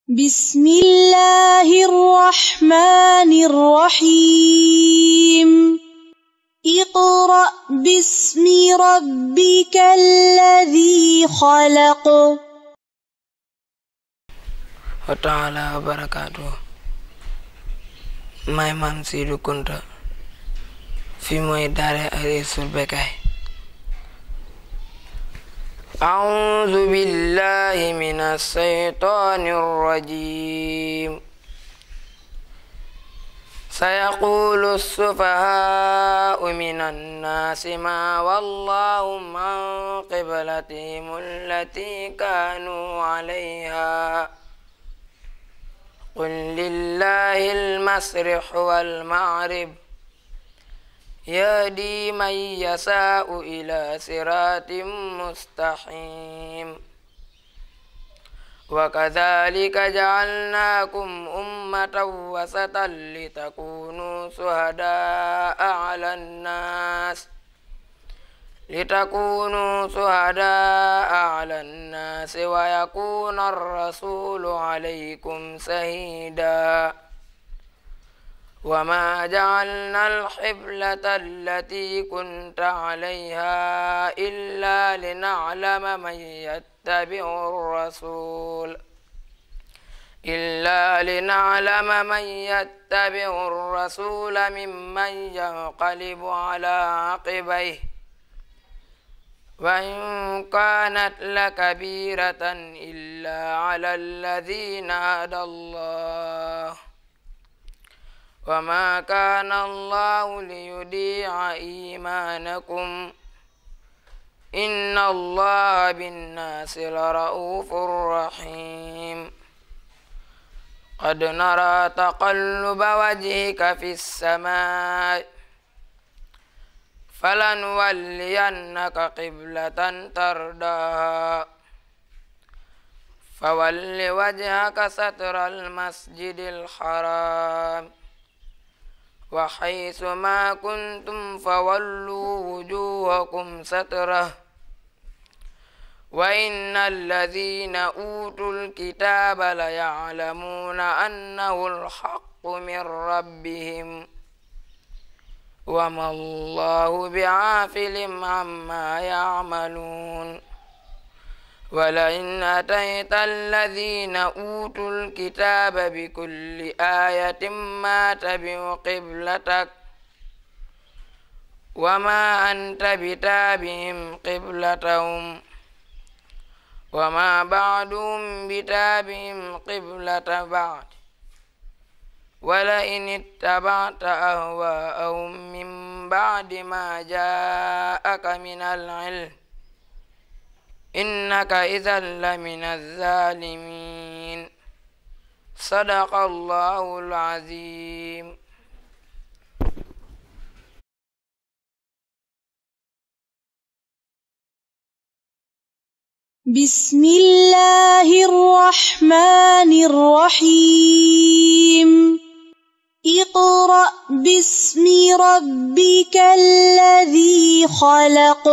بسم الله الرحمن الرحيم اقرأ باسم ربك الذي خلق. Ta'ala barakatuh. May man Sidu Kunta fi mooy daara Arisul Bekay. A'udzu billahi minas syaitonir rajim. Sayaqulu as-sufaha'u minan nasi ma wallahu an qiblatihim allati kanu 'alayha. قل لله المشرق والمغرب يهدي من يشاء إلى صراط مستقيم وكذلك جعلناكم أمة وسطا لتكونوا شهداء على الناس ويكون الرسول عليكم شهيدا وما جعلنا القبلة التي كنت عليها إلا لنعلم من يتبع الرسول ممن ينقلب على عقبيه وإن كانت لكبيرة إلا على الذين هدى الله وما كان الله ليضيع إيمانكم إن الله بالناس لرؤوف رحيم قد نرى تقلب وجهك في السماء فلنولينك قبلة ترضاها فول وجهك شطر المسجد الحرام وحيث ما كنتم فولوا وجوهكم شطره وإن الذين أوتوا الكتاب ليعلمون أنه الحق من ربهم وما الله بغافل عما يعملون ولئن أتيت الذين أوتوا الكتاب بكل آية ما تبعوا قبلتك وما أنت بتابع قبلتهم وما بعضهم بتابع قبلة بعض ولئن اتبعت أهواءهم من بعد ما جاءك من العلم إنك إذا لمن الظالمين صدق الله العظيم. بسم الله الرحمن الرحيم اقرأ باسم ربك الذي خلق.